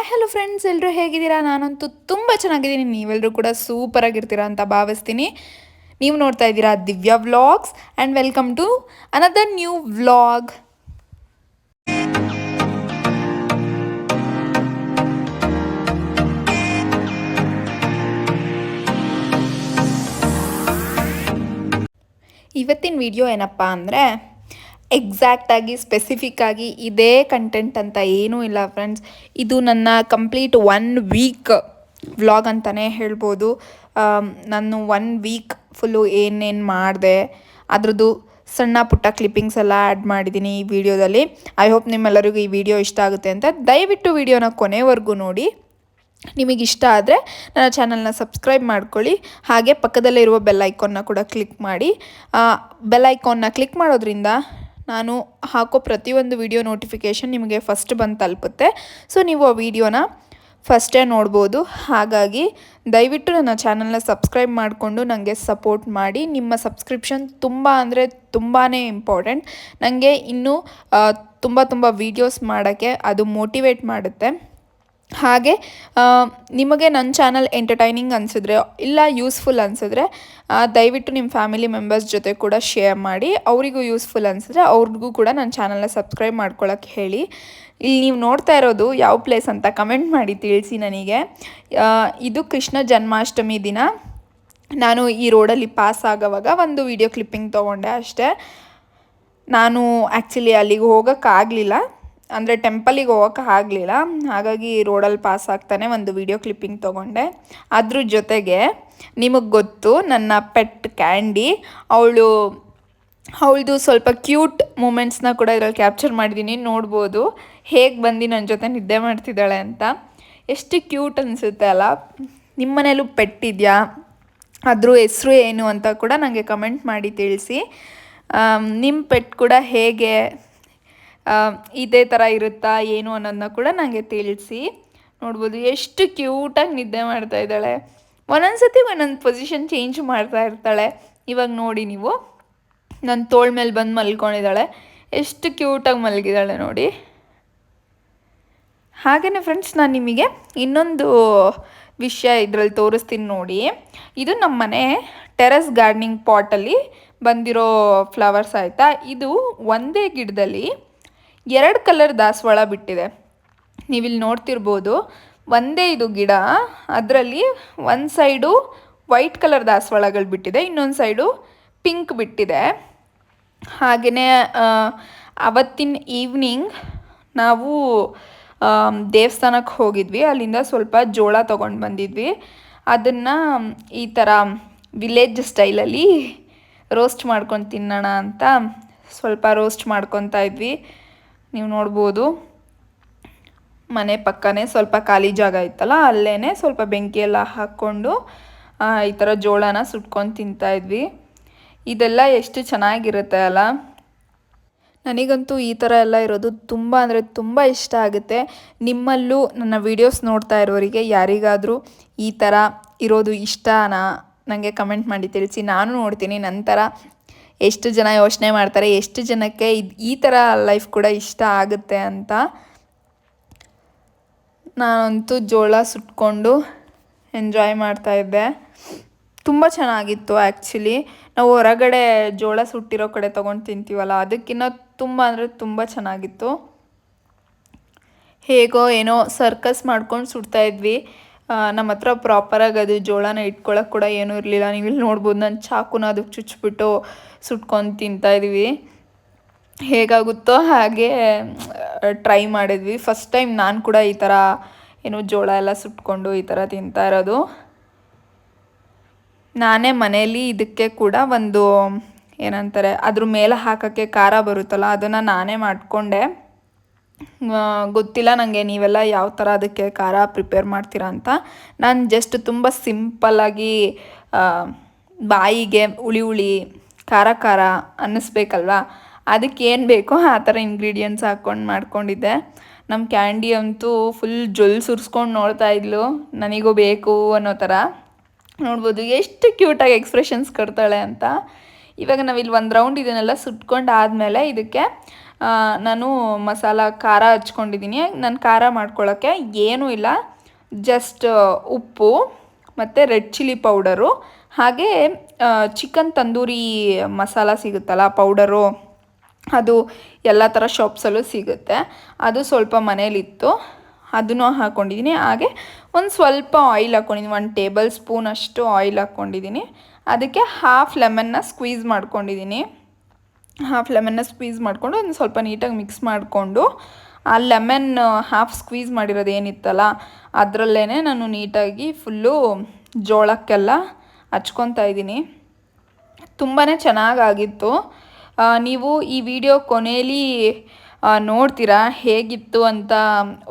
Hi hello friends, ಎಲ್ಲರೂ ಹೇಗಿದ್ದೀರಾ? ನಾನಂತೂ ತುಂಬ ಚೆನ್ನಾಗಿದ್ದೀನಿ. ನೀವೆಲ್ಲರೂ ಕೂಡ ಸೂಪರ್ ಆಗಿರ್ತೀರಾ ಅಂತ ಭಾವಿಸ್ತೀನಿ. ನೀವು ನೋಡ್ತಾ ಇದ್ದೀರಾ Divya vlogs and welcome to another new vlog. ಇವತ್ತಿನ ವಿಡಿಯೋ ಏನಪ್ಪ ಅಂದರೆ ಎಕ್ಸಾಕ್ಟಾಗಿ ಸ್ಪೆಸಿಫಿಕ್ಕಾಗಿ ಇದೇ ಕಂಟೆಂಟ್ ಅಂತ ಏನೂ ಇಲ್ಲ ಫ್ರೆಂಡ್ಸ್. ಇದು ನನ್ನ ಕಂಪ್ಲೀಟ್ 1 ವೀಕ್ ವ್ಲಾಗ್ ಅಂತಲೇ ಹೇಳ್ಬೋದು. ನಾನು 1 ವೀಕ್ ಫುಲ್ಲು ಏನೇನು ಮಾಡಿದೆ ಅದ್ರದ್ದು ಸಣ್ಣ ಪುಟ್ಟ ಕ್ಲಿಪ್ಪಿಂಗ್ಸ್ ಎಲ್ಲ ಆ್ಯಡ್ ಮಾಡಿದ್ದೀನಿ ಈ ವಿಡಿಯೋದಲ್ಲಿ. ಐ ಹೋಪ್ ನಿಮ್ಮೆಲ್ಲರಿಗೂ ಈ ವಿಡಿಯೋ ಇಷ್ಟ ಆಗುತ್ತೆ ಅಂತ. ದಯವಿಟ್ಟು ವಿಡಿಯೋನ ಕೊನೆವರೆಗೂ ನೋಡಿ. ನಿಮಗಿಷ್ಟ ಆದರೆ ನನ್ನ ಚಾನಲ್ನ ಸಬ್ಸ್ಕ್ರೈಬ್ ಮಾಡ್ಕೊಳ್ಳಿ. ಹಾಗೆ ಪಕ್ಕದಲ್ಲೇ ಇರುವ ಬೆಲ್ ಐಕಾನ್ನ ಕೂಡ ಕ್ಲಿಕ್ ಮಾಡಿ. ಬೆಲ್ ಐಕಾನ್ನ ಕ್ಲಿಕ್ ಮಾಡೋದ್ರಿಂದ ನಾನು ಹಾಕೋ ಪ್ರತಿಯೊಂದು ವಿಡಿಯೋ ನೋಟಿಫಿಕೇಷನ್ ನಿಮಗೆ ಫಸ್ಟ್ ಬಂದು ತಲುಪುತ್ತೆ. ಸೊ ನೀವು ಆ ವಿಡಿಯೋನ ಫಸ್ಟೇ ನೋಡ್ಬೋದು. ಹಾಗಾಗಿ ದಯವಿಟ್ಟು ನನ್ನ ಚಾನಲ್ನ ಸಬ್ಸ್ಕ್ರೈಬ್ ಮಾಡಿಕೊಂಡು ನನಗೆ ಸಪೋರ್ಟ್ ಮಾಡಿ. ನಿಮ್ಮ ಸಬ್ಸ್ಕ್ರಿಪ್ಷನ್ ತುಂಬ ಅಂದರೆ ತುಂಬಾ ಇಂಪಾರ್ಟೆಂಟ್. ನನಗೆ ಇನ್ನೂ ತುಂಬ ವೀಡಿಯೋಸ್ ಮಾಡೋಕ್ಕೆ ಅದು ಮೋಟಿವೇಟ್ ಮಾಡುತ್ತೆ. ಹಾಗೆ ನಿಮಗೆ ನನ್ನ ಚಾನಲ್ ಎಂಟರ್ಟೈನಿಂಗ್ ಅನಿಸಿದ್ರೆ ಇಲ್ಲ ಯೂಸ್ಫುಲ್ ಅನಿಸಿದ್ರೆ ದಯವಿಟ್ಟು ನಿಮ್ಮ ಫ್ಯಾಮಿಲಿ ಮೆಂಬರ್ಸ್ ಜೊತೆ ಕೂಡ ಶೇರ್ ಮಾಡಿ. ಅವರಿಗೂ ಯೂಸ್ಫುಲ್ ಅನಿಸಿದ್ರೆ ಅವ್ರಿಗೂ ಕೂಡ ನನ್ನ ಚಾನಲ್ನ ಸಬ್ಸ್ಕ್ರೈಬ್ ಮಾಡ್ಕೊಳ್ಳೋಕ್ಕೆ ಹೇಳಿ. ಇಲ್ಲಿ ನೀವು ನೋಡ್ತಾ ಇರೋದು ಯಾವ ಪ್ಲೇಸ್ ಅಂತ ಕಮೆಂಟ್ ಮಾಡಿ ತಿಳಿಸಿ ನನಗೆ. ಇದು ಕೃಷ್ಣ ಜನ್ಮಾಷ್ಟಮಿ ದಿನ ನಾನು ಈ ರೋಡಲ್ಲಿ ಪಾಸ್ ಆಗೋವಾಗ ಒಂದು ವಿಡಿಯೋ ಕ್ಲಿಪ್ಪಿಂಗ್ ತೊಗೊಂಡೆ ಅಷ್ಟೇ. ನಾನು ಆ್ಯಕ್ಚುಲಿ ಅಲ್ಲಿಗೆ ಹೋಗೋಕ್ಕಾಗಲಿಲ್ಲ, ಅಂದರೆ ಟೆಂಪಲಿಗೆ ಹೋಗೋಕೆ ಆಗಲಿಲ್ಲ. ಹಾಗಾಗಿ ರೋಡಲ್ಲಿ ಪಾಸ್ ಆಗ್ತಾನೆ ಒಂದು ವಿಡಿಯೋ ಕ್ಲಿಪ್ಪಿಂಗ್ ತೊಗೊಂಡೆ. ಅದ್ರ ಜೊತೆಗೆ ನಿಮಗೆ ಗೊತ್ತು ನನ್ನ ಪೆಟ್ ಕ್ಯಾಂಡಿ, ಅವಳದು ಸ್ವಲ್ಪ ಕ್ಯೂಟ್ ಮೂಮೆಂಟ್ಸ್ನ ಕೂಡ ಇದರಲ್ಲಿ ಕ್ಯಾಪ್ಚರ್ ಮಾಡಿದ್ದೀನಿ. ನೋಡ್ಬೋದು ಹೇಗೆ ಬಂದು ನನ್ನ ಜೊತೆ ನಿದ್ದೆ ಮಾಡ್ತಿದ್ದಾಳೆ ಅಂತ. ಎಷ್ಟು ಕ್ಯೂಟ್ ಅನಿಸುತ್ತೆ ಅಲ್ಲ. ನಿಮ್ಮ ಮನೇಲೂ ಪೆಟ್ ಇದೆಯಾ? ಅದ್ರ ಹೆಸ್ರು ಏನು ಅಂತ ಕೂಡ ನನಗೆ ಕಮೆಂಟ್ ಮಾಡಿ ತಿಳಿಸಿ. ನಿಮ್ಮ ಪೆಟ್ ಕೂಡ ಹೇಗೆ ಇದೇ ಥರ ಇರುತ್ತಾ ಏನು ಅನ್ನೋದನ್ನ ಕೂಡ ನನಗೆ ತಿಳಿಸಿ. ನೋಡ್ಬೋದು ಎಷ್ಟು ಕ್ಯೂಟಾಗಿ ನಿದ್ದೆ ಮಾಡ್ತಾ ಇದ್ದಾಳೆ. ಒಂದೊಂದು ಸತಿ ಒಂದೊಂದು ಪೊಸಿಷನ್ ಚೇಂಜ್ ಮಾಡ್ತಾ ಇರ್ತಾಳೆ. ಇವಾಗ ನೋಡಿ ನೀವು, ನನ್ನ ತೋಳ ಮೇಲೆ ಬಂದು ಮಲ್ಕೊಂಡಿದ್ದಾಳೆ. ಎಷ್ಟು ಕ್ಯೂಟಾಗಿ ಮಲಗಿದ್ದಾಳೆ ನೋಡಿ. ಹಾಗೆಯೇ ಫ್ರೆಂಡ್ಸ್, ನಾನು ನಿಮಗೆ ಇನ್ನೊಂದು ವಿಷಯ ಇದರಲ್ಲಿ ತೋರಿಸ್ತೀನಿ ನೋಡಿ. ಇದು ನಮ್ಮ ಮನೆ ಟೆರೆಸ್ ಗಾರ್ಡನಿಂಗ್ ಪಾಟಲ್ಲಿ ಬಂದಿರೋ ಫ್ಲವರ್ಸ್ ಆಯಿತಾ. ಇದು ಒಂದೇ ಗಿಡದಲ್ಲಿ 2 ಕಲರ್ ದಾಸವಾಳ ಬಿಟ್ಟಿದೆ. ನೀವಿಲ್ಲಿ ನೋಡ್ತಿರ್ಬೋದು. ಒಂದೇ ಇದು ಗಿಡ, ಅದರಲ್ಲಿ ಒಂದು ಸೈಡು ವೈಟ್ ಕಲರ್ ದಾಸವಾಳಗಳು ಬಿಟ್ಟಿದೆ, ಇನ್ನೊಂದು ಸೈಡು ಪಿಂಕ್ ಬಿಟ್ಟಿದೆ. ಹಾಗೆಯೇ ಅವತ್ತಿನ ಈವ್ನಿಂಗ್ ನಾವು ದೇವಸ್ಥಾನಕ್ಕೆ ಹೋಗಿದ್ವಿ. ಅಲ್ಲಿಂದ ಸ್ವಲ್ಪ ಜೋಳ ತೊಗೊಂಡು ಬಂದಿದ್ವಿ. ಅದನ್ನು ಈ ಥರ ವಿಲೇಜ್ ಸ್ಟೈಲಲ್ಲಿ ರೋಸ್ಟ್ ಮಾಡ್ಕೊಂಡು ತಿನ್ನೋಣ ಅಂತ ಸ್ವಲ್ಪ ರೋಸ್ಟ್ ಮಾಡ್ಕೊತಾ ಇದ್ವಿ. ನೀವು ನೋಡ್ಬೋದು ಮನೆ ಪಕ್ಕನೇ ಸ್ವಲ್ಪ ಖಾಲಿ ಜಾಗ ಇತ್ತಲ್ಲ, ಅಲ್ಲೇ ಸ್ವಲ್ಪ ಬೆಂಕಿ ಎಲ್ಲ ಹಾಕ್ಕೊಂಡು ಈ ಥರ ಜೋಳನ ಸುಟ್ಕೊಂಡು ತಿಂತಾಯಿದ್ವಿ. ಇದೆಲ್ಲ ಎಷ್ಟು ಚೆನ್ನಾಗಿರುತ್ತೆ ಅಲ್ಲ. ನನಗಂತೂ ಈ ಥರ ಎಲ್ಲ ಇರೋದು ತುಂಬ ಅಂದರೆ ತುಂಬ ಇಷ್ಟ ಆಗುತ್ತೆ. ನಿಮ್ಮಲ್ಲೂ ನನ್ನ ವೀಡಿಯೋಸ್ ನೋಡ್ತಾ ಇರೋರಿಗೆ ಯಾರಿಗಾದರೂ ಈ ಥರ ಇರೋದು ಇಷ್ಟನಾ ನನಗೆ ಕಮೆಂಟ್ ಮಾಡಿ ತಿಳಿಸಿ. ನಾನು ನೋಡ್ತೀನಿ ನಂತರ ಎಷ್ಟು ಜನ ಯೋಚನೆ ಮಾಡ್ತಾರೆ, ಎಷ್ಟು ಜನಕ್ಕೆ ಈ ಥರ ಲೈಫ್ ಕೂಡ ಇಷ್ಟ ಆಗುತ್ತೆ ಅಂತ. ನಾನಂತೂ ಜೋಳ ಸುಟ್ಕೊಂಡು ಎಂಜಾಯ್ ಮಾಡ್ತಾಯಿದ್ದೆ. ತುಂಬ ಚೆನ್ನಾಗಿತ್ತು. ಆ್ಯಕ್ಚುಲಿ ನಾವು ಹೊರಗಡೆ ಜೋಳ ಸುಟ್ಟಿರೋ ಕಡೆ ತೊಗೊಂಡು ತಿಂತೀವಲ್ಲ, ಅದಕ್ಕಿಂತ ತುಂಬ ಅಂದರೆ ತುಂಬ ಚೆನ್ನಾಗಿತ್ತು. ಹೇಗೋ ಏನೋ ಸರ್ಕಸ್ ಮಾಡ್ಕೊಂಡು ಸುಡ್ತಾಯಿದ್ವಿ. ನಮ್ಮ ಹತ್ರ ಪ್ರಾಪರಾಗಿ ಅದು ಜೋಳನ ಇಟ್ಕೊಳ್ಳೋಕೆ ಕೂಡ ಏನೂ ಇರಲಿಲ್ಲ. ನೀವು ಇಲ್ಲಿ ನೋಡ್ಬೋದು, ನಾನು ಚಾಕುನ ಅದಕ್ಕೆ ಚುಚ್ಚಿಬಿಟ್ಟು ಸುಟ್ಕೊಂಡು ತಿಂತಾಯಿದ್ವಿ. ಹೇಗಾಗುತ್ತೋ ಹಾಗೆ ಟ್ರೈ ಮಾಡಿದ್ವಿ. ಫಸ್ಟ್ ಟೈಮ್ ನಾನು ಕೂಡ ಈ ಥರ ಏನು ಜೋಳ ಎಲ್ಲ ಸುಟ್ಕೊಂಡು ಈ ಥರ ತಿಂತಾ ಇರೋದು. ನಾನೇ ಮನೇಲಿ ಇದಕ್ಕೆ ಕೂಡ ಒಂದು ಏನಂತಾರೆ ಅದ್ರ ಮೇಲೆ ಹಾಕೋಕ್ಕೆ ಖಾರ ಬರುತ್ತಲ್ಲ, ಅದನ್ನು ನಾನೇ ಮಾಡಿಕೊಂಡೆ. ಗೊತ್ತಿಲ್ಲ ನನಗೆ ನೀವೆಲ್ಲ ಯಾವ ಥರ ಅದಕ್ಕೆ ಖಾರ ಪ್ರಿಪೇರ್ ಮಾಡ್ತೀರಾ ಅಂತ. ನಾನು ಜಸ್ಟ್ ತುಂಬ ಸಿಂಪಲ್ಲಾಗಿ ಬಾಯಿಗೆ ಹುಳಿ ಖಾರ ಅನ್ನಿಸ್ಬೇಕಲ್ವ, ಅದಕ್ಕೆ ಏನು ಬೇಕೋ ಆ ಥರ ಇಂಗ್ರೀಡಿಯೆಂಟ್ಸ್ ಹಾಕ್ಕೊಂಡು ಮಾಡ್ಕೊಂಡಿದ್ದೆ. ನಮ್ಮ ಕ್ಯಾಂಡಿ ಅಂತೂ ಫುಲ್ ಜೊಲ್ ಸುರಿಸ್ಕೊಂಡು ನೋಡ್ತಾ ಇದ್ಲು, ನನಗೂ ಬೇಕು ಅನ್ನೋ ಥರ. ನೋಡ್ಬೋದು ಎಷ್ಟು ಕ್ಯೂಟಾಗಿ ಎಕ್ಸ್ಪ್ರೆಷನ್ಸ್ ಕೊಡ್ತಾಳೆ ಅಂತ. ಇವಾಗ ನಾವಿಲ್ಲಿ ಒಂದು ರೌಂಡ್ ಇದನ್ನೆಲ್ಲ ಸುಟ್ಕೊಂಡು ಆದಮೇಲೆ ಇದಕ್ಕೆ ನಾನು ಮಸಾಲ ಖಾರ ಹಚ್ಕೊಂಡಿದ್ದೀನಿ. ನಾನು ಖಾರ ಮಾಡ್ಕೊಳ್ಳೋಕ್ಕೆ ಏನೂ ಇಲ್ಲ, ಜಸ್ಟ್ ಉಪ್ಪು ಮತ್ತು ರೆಡ್ ಚಿಲ್ಲಿ ಪೌಡರು, ಹಾಗೆ ಚಿಕನ್ ತಂದೂರಿ ಮಸಾಲ ಸಿಗುತ್ತಲ್ಲ ಪೌಡರು, ಅದು ಎಲ್ಲ ಥರ ಶಾಪ್ಸಲ್ಲೂ ಸಿಗುತ್ತೆ. ಅದು ಸ್ವಲ್ಪ ಮನೇಲಿತ್ತು, ಅದನ್ನು ಹಾಕ್ಕೊಂಡಿದ್ದೀನಿ. ಹಾಗೆ ಒಂದು ಸ್ವಲ್ಪ ಆಯಿಲ್ ಹಾಕ್ಕೊಂಡಿದ್ದೀನಿ, 1 ಟೇಬಲ್ ಸ್ಪೂನ್ ಅಷ್ಟು ಆಯಿಲ್ ಹಾಕ್ಕೊಂಡಿದ್ದೀನಿ. ಅದಕ್ಕೆ ಹಾಫ್ ಲೆಮನ್ನ ಸ್ಕ್ವೀಸ್ ಮಾಡ್ಕೊಂಡಿದ್ದೀನಿ. ಹಾಫ್ ಲೆಮನ್ನ ಸ್ಕ್ವೀಸ್ ಮಾಡಿಕೊಂಡು ಒಂದು ಸ್ವಲ್ಪ ನೀಟಾಗಿ ಮಿಕ್ಸ್ ಮಾಡಿಕೊಂಡು, ಆ ಲೆಮನ್ ಹಾಫ್ ಸ್ಕ್ವೀಸ್ ಮಾಡಿರೋದು ಏನಿತ್ತಲ್ಲ ಅದರಲ್ಲೇ ನಾನು ನೀಟಾಗಿ ಫುಲ್ಲು ಜೋಳಕ್ಕೆಲ್ಲ ಹಚ್ಕೊತಾ ಇದ್ದೀನಿ. ತುಂಬಾ ಚೆನ್ನಾಗಾಗಿತ್ತು. ನೀವು ಈ ವಿಡಿಯೋ ಕೊನೆಯಲ್ಲಿ ನೋಡ್ತೀರಾ ಹೇಗಿತ್ತು ಅಂತ.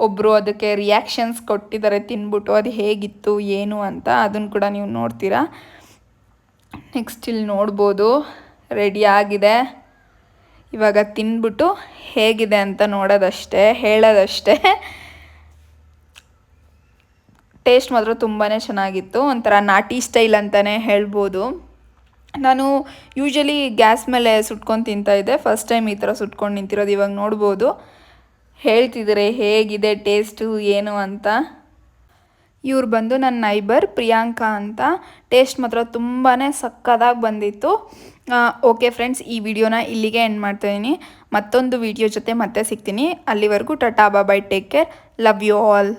ಒಬ್ಬರು ಅದಕ್ಕೆ ರಿಯಾಕ್ಷನ್ಸ್ ಕೊಟ್ಟಿದ್ದಾರೆ ತಿನ್ಬಿಟ್ಟು, ಅದು ಹೇಗಿತ್ತು ಏನು ಅಂತ, ಅದನ್ನು ಕೂಡ ನೀವು ನೋಡ್ತೀರಾ. ನೆಕ್ಸ್ಟ್ ಇಲ್ಲಿ ನೋಡ್ಬೋದು ರೆಡಿ ಆಗಿದೆ. ಇವಾಗ ತಿನ್ಬಿಟ್ಟು ಹೇಗಿದೆ ಅಂತ ನೋಡೋದಷ್ಟೇ, ಹೇಳೋದಷ್ಟೇ. ಟೇಸ್ಟ್ ಮಾತ್ರ ತುಂಬಾ ಚೆನ್ನಾಗಿತ್ತು, ಒಂಥರ ನಾಟಿ ಸ್ಟೈಲ್ ಅಂತಲೇ ಹೇಳ್ಬೋದು. ನಾನು ಯೂಶ್ವಲಿ ಗ್ಯಾಸ್ ಮೇಲೆ ಸುಟ್ಕೊಂಡು ತಿಂತಾಯಿದ್ದೆ, ಫಸ್ಟ್ ಟೈಮ್ ಈ ಥರ ಸುಟ್ಕೊಂಡು ನಿಂತಿರೋದು. ಇವಾಗ ನೋಡ್ಬೋದು ಹೇಳ್ತಿದ್ದಾರೆ ಹೇಗಿದೆ ಟೇಸ್ಟು ಏನು ಅಂತ. ಇವ್ರು ಬಂದು ನನ್ನ ನೈಬರ್ ಪ್ರಿಯಾಂಕಾ ಅಂತ. ಟೇಸ್ಟ್ ಮಾತ್ರ ತುಂಬಾ ಸಕ್ಕತ್ತಾಗಿ ಬಂದಿತ್ತು. ಓಕೆ ಫ್ರೆಂಡ್ಸ್, ಈ ವಿಡಿಯೋನ ಇಲ್ಲಿಗೆ ಎಂಡ್ ಮಾಡ್ತಾಯಿದ್ದೀನಿ. ಮತ್ತೊಂದು ವಿಡಿಯೋ ಜೊತೆ ಮತ್ತೆ ಸಿಗ್ತೀನಿ. ಅಲ್ಲಿವರೆಗೂ tata bye, take care, love you all.